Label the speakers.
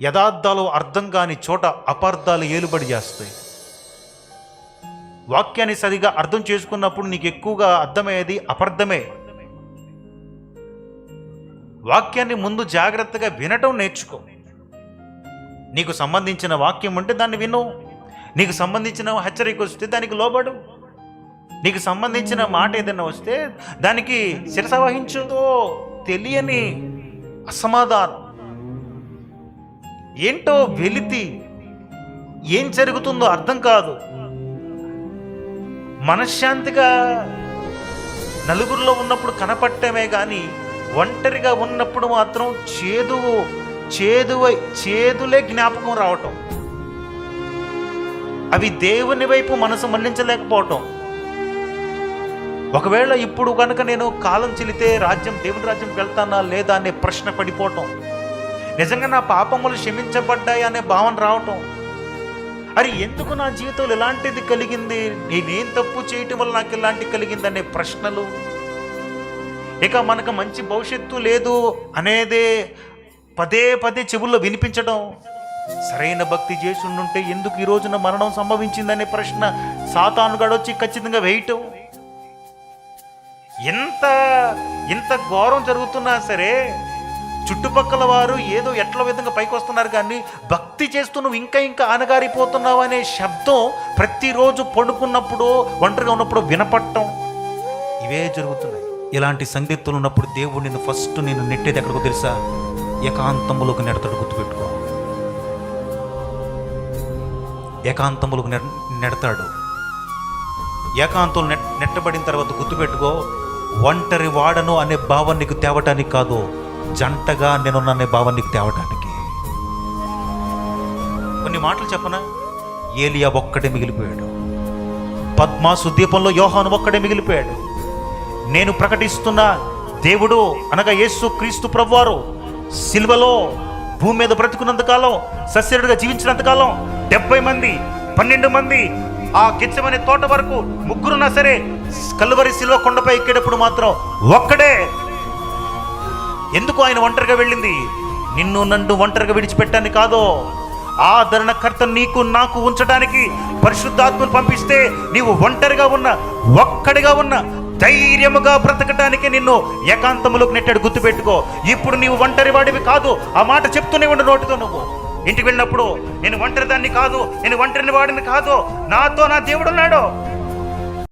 Speaker 1: యథార్థాలు అర్థం కాని చోట అపార్థాలు ఏలుబడి చేస్తాయి. వాక్యాన్ని సరిగా అర్థం చేసుకున్నప్పుడు నీకు ఎక్కువగా అర్థమయ్యేది అపార్థమే. వాక్యాన్ని ముందు జాగ్రత్తగా వినటం నేర్చుకో. నీకు సంబంధించిన వాక్యం ఉంటే దాన్ని విను, నీకు సంబంధించిన హెచ్చరిక వస్తే దానికి లోబడు, నీకు సంబంధించిన మాట ఏదైనా వస్తే దానికి శిరస వహించుతో. తెలియని అసమాధానం ఏంటో, వెలితి, ఏం జరుగుతుందో అర్థం కాదు. మనశ్శాంతిగా నలుగురిలో ఉన్నప్పుడు కనపట్టమే కానీ ఒంటరిగా ఉన్నప్పుడు మాత్రం చేదులే జ్ఞాపకం రావటం, అవి దేవుని వైపు మనసు మన్నించలేకపోవటం. ఒకవేళ ఇప్పుడు కనుక నేను కాలం చెల్లితే దేవుని రాజ్యంకి వెళ్తానా లేదా అనే ప్రశ్న పడిపోవటం, నిజంగా నా పాపములు క్షమించబడ్డాయి అనే భావన రావటం. అరే ఎందుకు నా జీవితంలో ఇలాంటిది కలిగింది, నేనేం తప్పు చేయటం వల్ల నాకు ఇలాంటి కలిగింది అనే ప్రశ్నలు, ఇక మనకు మంచి భవిష్యత్తు లేదు అనేదే పదే పదే చెవుల్లో వినిపించడం. సరైన భక్తి చేసి ఉండుంటే ఎందుకు ఈ రోజున మరణం సంభవించిందనే ప్రశ్న సాతానుగాడు వచ్చి ఖచ్చితంగా వేయటం. ఎంత ఘోరం జరుగుతున్నా సరే చుట్టుపక్కల వారు ఏదో ఎట్ల విధంగా పైకి వస్తున్నారు, కానీ భక్తి చేస్తూ నువ్వు ఇంకా ఆనగారిపోతున్నావు అనే శబ్దం ప్రతిరోజు పడుకున్నప్పుడు ఒంటరిగా ఉన్నప్పుడు వినపడటం, ఇవే జరుగుతున్నాయి. ఇలాంటి సంగతులు ఉన్నప్పుడు దేవుడు నిన్ను ఫస్ట్ నెట్టేది ఎక్కడికో తెలుసా? ఏకాంతములోకి నెడతాడు. గుర్తుపెట్టుకో, ఏకాంతములకు నెడతాడు. ఏకాంతం నెట్టబడిన తర్వాత గుర్తుపెట్టుకో, ఒంటరి వాడను అనే భావం నీకు తేవటానికి కాదు, జంటగా నేనున్ననే భావం నీకు తేవటానికి. కొన్ని మాటలు చెప్పనా? ఏలియా ఒక్కడే మిగిలిపోయాడు. పద్మాసు దీపంలో యోహాను ఒక్కడే మిగిలిపోయాడు. నేను ప్రకటిస్తున్న దేవుడు అనగా యేసు క్రీస్తు ప్రభువారు సిలువలో భూమి మీద బ్రతుకున్నంతకాలం, సస్యరుడిగా జీవించినంతకాలం 70 మంది 12 మంది ఆ గెత్సెమనే తోట వరకు ముగ్గురున్నా సరే, కల్వరి సిలువ కొండపై ఎక్కేటప్పుడు మాత్రం ఒక్కడే. ఎందుకు ఆయన ఒంటరిగా వెళ్ళింది? నిన్ను నన్ను ఒంటరిగా విడిచిపెట్టాన్ని కాదు, ఆదరణకర్త నీకు నాకు ఉంచడానికి పరిశుద్ధాత్మను పంపిస్తే నీవు ఒంటరిగా ఒక్కడిగా ధైర్యముగా బ్రతకటానికి నిన్ను ఏకాంతములోకి నెట్టాడు. గుర్తుపెట్టుకో, ఇప్పుడు నీవు ఒంటరి వాడివి కాదు. ఆ మాట చెప్తూనే ఉండు నోటితో. నువ్వు ఇంటికి వెళ్ళినప్పుడు నేను ఒంటరి దాన్ని కాదు, నేను ఒంటరిని వాడిని కాదు, నాతో నా దేవుడు ఉన్నాడు.